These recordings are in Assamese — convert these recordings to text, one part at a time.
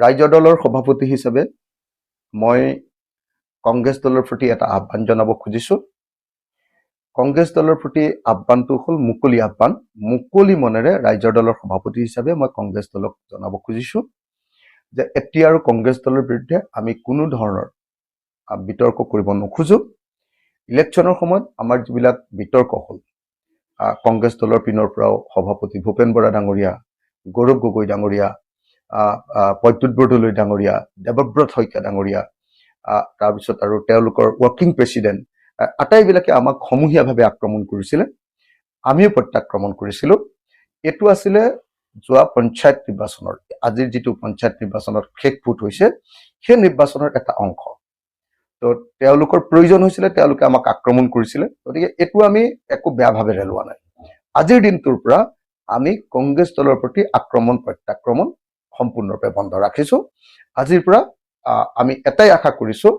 ৰাইজৰ দলৰ সভাপতি হিচাপে মই কংগ্ৰেছ দলৰ প্ৰতি এটা আহ্বান জনাব খুজিছোঁ। কংগ্ৰেছ দলৰ প্ৰতি আহ্বানটো হ'ল মুকলি আহ্বান। মুকলি মনেৰে ৰাইজৰ দলৰ সভাপতি হিচাপে মই কংগ্ৰেছ দলক জনাব খুজিছোঁ যে এতিয়া আৰু কংগ্ৰেছ দলৰ বিৰুদ্ধে আমি কোনো ধৰণৰ বিতৰ্ক কৰিব নোখোজো। ইলেকশ্যনৰ সময়ত আমাৰ যিবিলাক বিতৰ্ক হ'ল, কংগ্ৰেছ দলৰ পিনৰ পৰাও সভাপতি ভূপেন বৰা ডাঙৰীয়া, গৌৰৱ গগৈ ডাঙৰীয়া, প্ৰদ্যুৎ বৰদলৈ ডাঙৰীয়া, দেৱব্ৰত শইকীয়া ডাঙৰীয়া, তাৰপিছত আৰু তেওঁলোকৰ ৱৰ্কিং প্ৰেচিডেণ্ট আটাইবিলাকে আমাক সমূহীয়াভাৱে আক্ৰমণ কৰিছিলে, আমিও প্ৰত্যাক্ৰমণ কৰিছিলোঁ। এইটো আছিলে যোৱা পঞ্চায়ত নিৰ্বাচনৰ, আজিৰ যিটো পঞ্চায়ত নিৰ্বাচনত শেষ ভোট হৈছে সেই নিৰ্বাচনৰ এটা অংশ। তো তেওঁলোকৰ প্ৰয়োজন হৈছিলে, তেওঁলোকে আমাক আক্ৰমণ কৰিছিলে। গতিকে এইটো আমি একো বেয়াভাৱেৰে লোৱা নাই। আজিৰ দিনটোৰ পৰা আমি কংগ্ৰেছ দলৰ প্ৰতি আক্ৰমণ প্ৰত্যাক্ৰমণ সম্পূৰ্ণৰূপে বন্ধ ৰাখিছোঁ। আজিৰ পৰা আমি এটাই আশা কৰিছোঁ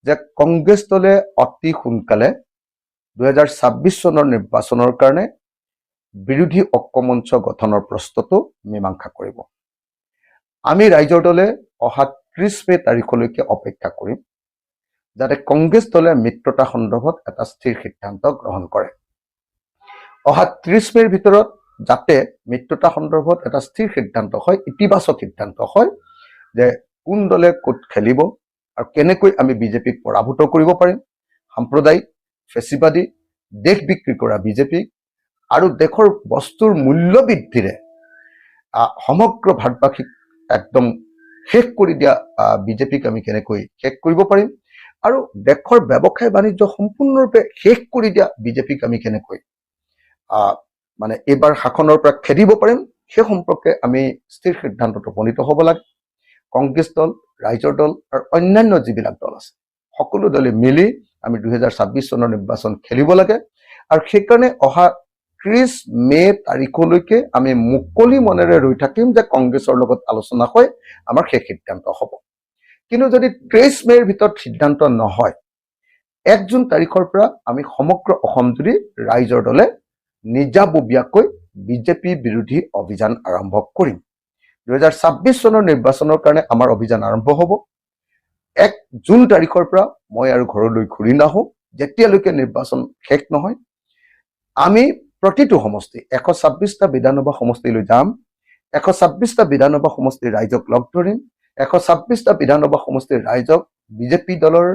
যে কংগ্ৰেছ দলে অতি সোনকালে 2026 চনৰ নিৰ্বাচনৰ কাৰণে বিৰোধী ঐক্যমঞ্চ গঠনৰ প্ৰস্তুতো মীমাংসা কৰিব। আমি ৰাইজৰ দলে অহা 30 মে তাৰিখলৈকে অপেক্ষা কৰিম যাতে কংগ্ৰেছ দলে মিত্ৰতা সন্দৰ্ভত এটা স্থিৰ সিদ্ধান্ত গ্ৰহণ কৰে। অহা 30 মেৰ ভিতৰত যাতে মিত্ৰতা সন্দৰ্ভত এটা স্থিৰ সিদ্ধান্ত হয়, ইতিবাচক সিদ্ধান্ত হয় যে কোন দলে ক'ত খেলিব আৰু কেনেকৈ আমি বিজেপিক পৰাভূত কৰিব পাৰিম। সাম্প্ৰদায়িক, ফেচিবাদী, দেশ বিক্ৰী কৰা বিজেপিক আৰু দেশৰ বস্তুৰ মূল্য বৃদ্ধিৰে সমগ্ৰ ভাৰতবাসীক একদম শেষ কৰি দিয়া বিজেপিক আমি কেনেকৈ শেষ কৰিব পাৰিম আৰু দেশৰ ব্যৱসায় বাণিজ্য সম্পূৰ্ণৰূপে শেষ কৰি দিয়া বিজেপিক আমি কেনেকৈ মানে এইবাৰ শাসনৰ পৰা খেদিব পাৰিম, সেই সম্পৰ্কে আমি স্থিৰ সিদ্ধান্তত উপনীত হ'ব লাগে। কংগ্ৰেছ দল, ৰাইজৰ দল আৰু অন্যান্য যিবিলাক দল আছে সকলো দলে মিলি আমি 2026 চনৰ নিৰ্বাচন খেলিব লাগে। আৰু সেইকাৰণে অহা 30 মে তাৰিখলৈকে আমি মুকলি মনেৰে ৰৈ থাকিম যে কংগ্ৰেছৰ লগত আলোচনা হৈ আমাৰ সেই সিদ্ধান্ত হ'ব। কিন্তু যদি 23 মেৰ ভিতৰত সিদ্ধান্ত নহয়, 1 জুন তাৰিখৰ পৰা আমি সমগ্ৰ অসম জুৰি ৰাইজৰ দলে নিজাববীয়াকৈ বিজেপি বিৰোধী অভিযান আৰম্ভ কৰিম। 2026 চনৰ নিৰ্বাচনৰ কাৰণে আমাৰ অভিযান আৰম্ভ হ'ব। 1 জুন তাৰিখৰ পৰা মই আৰু ঘৰলৈ ঘূৰি নাহোঁ যেতিয়ালৈকে নিৰ্বাচন শেষ নহয়। আমি প্ৰতিটো সমষ্টি 126টা বিধানসভা সমষ্টিলৈ যাম। 126টা বিধানসভা সমষ্টিৰ ৰাইজক লগ ধৰিম। 126টা বিধানসভা সমষ্টিৰ ৰাইজক বিজেপি দলৰ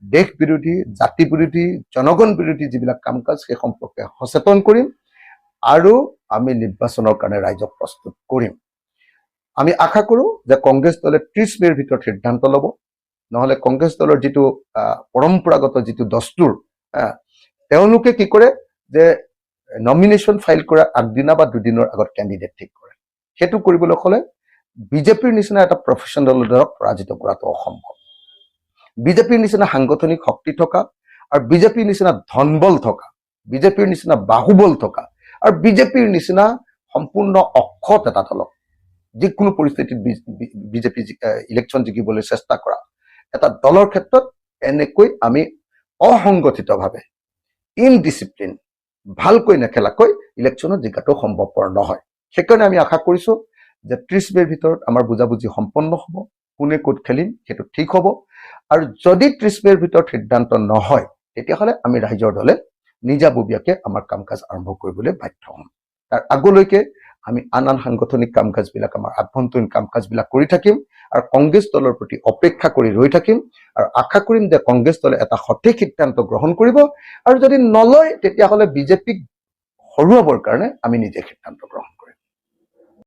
দেশ বিৰোধী, জাতি বিৰোধী, জনগণ বিৰোধী যিবিলাক কাম কাজ সেই সম্পৰ্কে সচেতন কৰিম আৰু আমি নিৰ্বাচনৰ কাৰণে ৰাইজক প্ৰস্তুত কৰিম। আমি আশা কৰোঁ যে কংগ্ৰেছ দলে 30 মেৰ ভিতৰত সিদ্ধান্ত ল'ব। নহ'লে কংগ্ৰেছ দলৰ যিটো পৰম্পৰাগত যিটো দস্তুৰ, তেওঁলোকে কি কৰে যে নমিনেশ্যন ফাইল কৰাৰ আগদিনা বা দুদিনৰ আগত কেণ্ডিডেট ঠিক কৰে। সেইটো কৰিবলৈ হ'লে বিজেপিৰ নিচিনা এটা প্ৰফেশ্যনেল দলক পৰাজিত কৰাটো অসম্ভৱ। বিজেপিৰ নিচিনা সাংগঠনিক শক্তি থকা আৰু বিজেপিৰ নিচিনা ধনবল থকা, বিজেপিৰ নিচিনা বাহুবল থকা আৰু বিজেপিৰ নিচিনা সম্পূৰ্ণ অক্ষত এটা দলক যিকোনো পৰিস্থিতিত বিজেপি ইলেকশ্যন জিকিবলৈ চেষ্টা কৰা এটা দলৰ ক্ষেত্ৰত এনেকৈ আমি অসংগঠিতভাৱে ইনডিচিপ্লিন ভালকৈ নেখেলাকৈ ইলেকশ্যনত জিকাটো সম্ভৱপৰ নহয়। সেইকাৰণে আমি আশা কৰিছোঁ যে 30 মেৰ ভিতৰত আমাৰ বুজাবুজি সম্পন্ন হ'ব, কোনে ক'ত খেলিম সেইটো ঠিক হ'ব। আৰু যদি 30 মেৰ ভিতৰত সিদ্ধান্ত নহয় তেতিয়াহ'লে আমি ৰাইজৰ দলে নিজাববীয়াকৈ আমাৰ কাম কাজ আৰম্ভ কৰিবলৈ বাধ্য হ'ম। তাৰ আগলৈকে আমি আন সাংগঠনিক কাম কাজবিলাক, আমাৰ আভ্যন্তৰীণ কাম কাজবিলাক কৰি থাকিম আৰু কংগ্ৰেছ দলৰ প্ৰতি অপেক্ষা কৰি ৰৈ থাকিম আৰু আশা কৰিম যে কংগ্ৰেছ দলে এটা সঠিক সিদ্ধান্ত গ্ৰহণ কৰিব আৰু যদি নলয় তেতিয়াহ'লে বিজেপিক হৰুৱাবৰ কাৰণে আমি নিজে সিদ্ধান্ত গ্ৰহণ কৰিম।